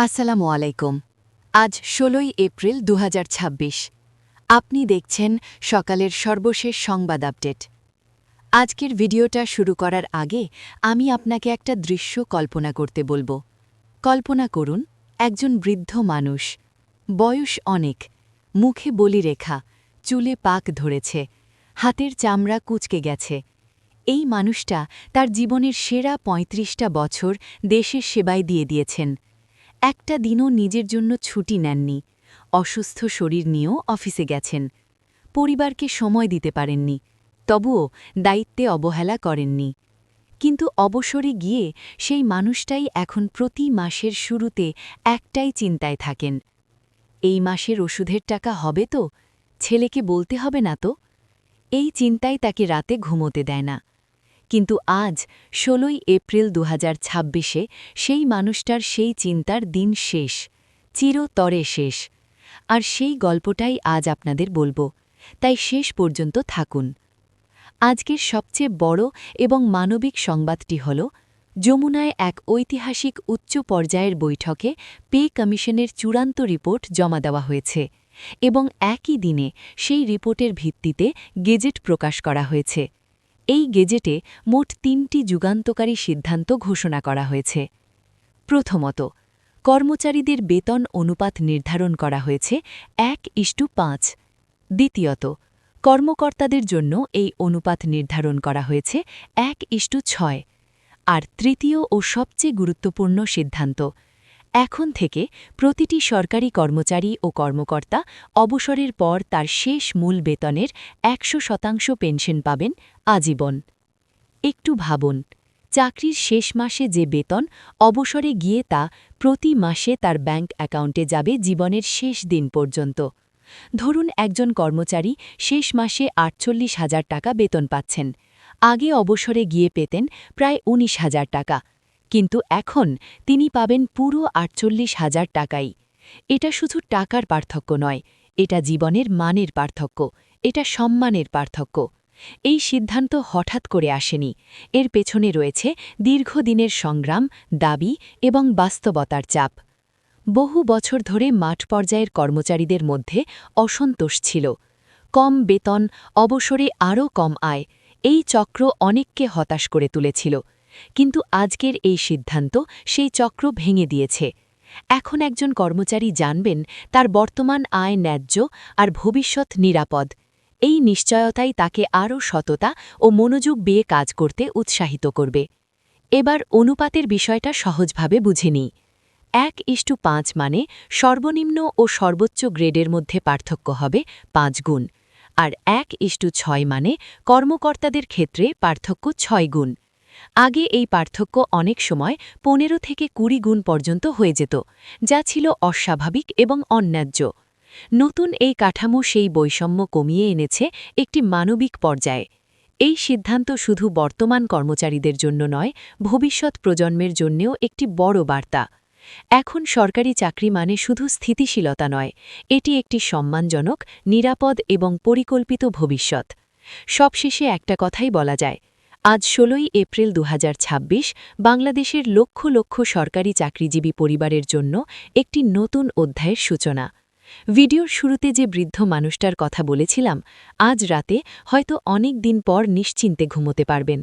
আসসালামু আলাইকুম। আজ ১৬ই এপ্রিল ২০২৬। আপনি দেখছেন সকালের সর্বশেষ সংবাদ আপডেট। আজকের ভিডিওটা শুরু করার আগে আমি আপনাকে একটা দৃশ্য কল্পনা করতে বলবো। কল্পনা করুন, একজন বৃদ্ধ মানুষ, বয়স অনেক, মুখে বলিরেখা, চুলে পাক ধরেছে, হাতের চামড়া কুঁচকে গেছে। এই মানুষটা তার জীবনের সেরা ৩৫টা বছর দেশের সেবায় দিয়ে দিয়েছেন। একটা দিনও নিজের জন্য ছুটি নেননি, অসুস্থ শরীর নিয়েও অফিসে গেছেন, পরিবারকে সময় দিতে পারেননি, তবুও দায়িত্বে অবহেলা করেননি। কিন্তু অবসরে গিয়ে সেই মানুষটাই এখন প্রতি মাসের শুরুতে একটাই চিন্তায় থাকেন, এই মাসের ওষুধের টাকা হবে তো, ছেলেকে বলতে হবে না তো। এই চিন্তাই তাকে রাতে ঘুমোতে দেয় না। কিন্তু আজ ১৬ই এপ্রিল ২০২৬-এ সেই মানুষটার সেই চিন্তার দিন শেষ, চিরতরে শেষ। আর সেই গল্পটাই আজ আপনাদের বলবো, তাই শেষ পর্যন্ত থাকুন। আজকের সবচেয়ে বড় এবং মানবিক সংবাদটি হল, যমুনায় এক ঐতিহাসিক উচ্চ পর্যায়ের বৈঠকে পে কমিশনের চূড়ান্ত রিপোর্ট জমা দেওয়া হয়েছে এবং একই দিনে সেই রিপোর্টের ভিত্তিতে গেজেট প্রকাশ করা হয়েছে। এই গেজেটে মোট ৩টি যুগান্তকারী সিদ্ধান্ত ঘোষণা করা হয়েছে। প্রথমত, কর্মচারীদের বেতন অনুপাত নির্ধারণ করা হয়েছে ১:৫। দ্বিতীয়ত, কর্মকর্তাদের জন্য এই অনুপাত নির্ধারণ করা হয়েছে ১:৬। আর তৃতীয় ও সবচেয়ে গুরুত্বপূর্ণ সিদ্ধান্ত, এখন থেকে প্রতিটি সরকারি কর্মচারী ও কর্মকর্তা অবসরের পর তার শেষ মূল বেতনের ১০০% পেনশন পাবেন আজীবন। একটু ভাবুন, চাকরির শেষ মাসে যে বেতন, অবসরে গিয়ে তা প্রতি মাসে তার ব্যাংক অ্যাকাউন্টে যাবে জীবনের শেষ দিন পর্যন্ত। ধরুন একজন কর্মচারী শেষ মাসে ৪৮,০০০ টাকা বেতন পাচ্ছেন, আগে অবসরে গিয়ে পেতেন প্রায় ১৯,০০০ টাকা, কিন্তু এখন তিনি পাবেন পুরো ৪৮,০০০ টাকাই। এটা শুধু টাকার পার্থক্য নয়, এটা জীবনের মানের পার্থক্য, এটা সম্মানের পার্থক্য। এই সিদ্ধান্ত হঠাৎ করে আসেনি, এর পেছনে রয়েছে দীর্ঘদিনের সংগ্রাম, দাবি এবং বাস্তবতার চাপ। বহু বছর ধরে মাঠ পর্যায়ের কর্মচারীদের মধ্যে অসন্তোষ ছিল। কম বেতন, অবসরে আরও কম আয়, এই চক্র অনেককে হতাশ করে তুলেছিল। কিন্তু আজকের এই সিদ্ধান্ত সেই চক্র ভেঙে দিয়েছে। এখন একজন কর্মচারী জানবেন তার বর্তমান আয় ন্যায্য আর ভবিষ্যৎ নিরাপদ। এই নিশ্চয়তাই তাকে আরও সততা ও মনোযোগ দিয়ে কাজ করতে উৎসাহিত করবে। এবার অনুপাতের বিষয়টা সহজভাবে বুঝে নিই। ১:৫ মানে সর্বনিম্ন ও সর্বোচ্চ গ্রেডের মধ্যে পার্থক্য হবে ৫ গুণ, আর ১:৬ মানে কর্মকর্তাদের ক্ষেত্রে পার্থক্য ৬ গুণ। আগে এই পার্থক্য অনেক সময় ১৫ থেকে ২০ গুণ পর্যন্ত হয়ে যেত, যা ছিল অস্বাভাবিক এবং অন্যায্য। নতুন এই কাঠামো সেই বৈষম্য কমিয়ে এনেছে একটি মানবিক পর্যায়ে। এই সিদ্ধান্ত শুধু বর্তমান কর্মচারীদের জন্য নয়, ভবিষ্যৎ প্রজন্মের জন্যেও একটি বড় বার্তা। এখন সরকারি চাকরি মানে শুধু স্থিতিশীলতা নয়, এটি একটি সম্মানজনক, নিরাপদ এবং পরিকল্পিত ভবিষ্যৎ। সবশেষে একটা কথাই বলা যায়, আজ ১৬ই এপ্রিল ২০২৬ বাংলাদেশের লক্ষ লক্ষ সরকারি চাকরিজীবী পরিবারের জন্য একটি নতুন অধ্যায়ের সূচনা। ভিডিওর শুরুতে যে বৃদ্ধ মানুষটার কথা বলেছিলাম, আজ রাতে হয়তো অনেক দিন পর নিশ্চিন্তে ঘুমোতে পারবেন,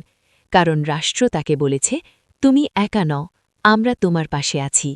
কারণ রাষ্ট্র তাকে বলেছে, তুমি একা নও, আমরা তোমার পাশে আছি।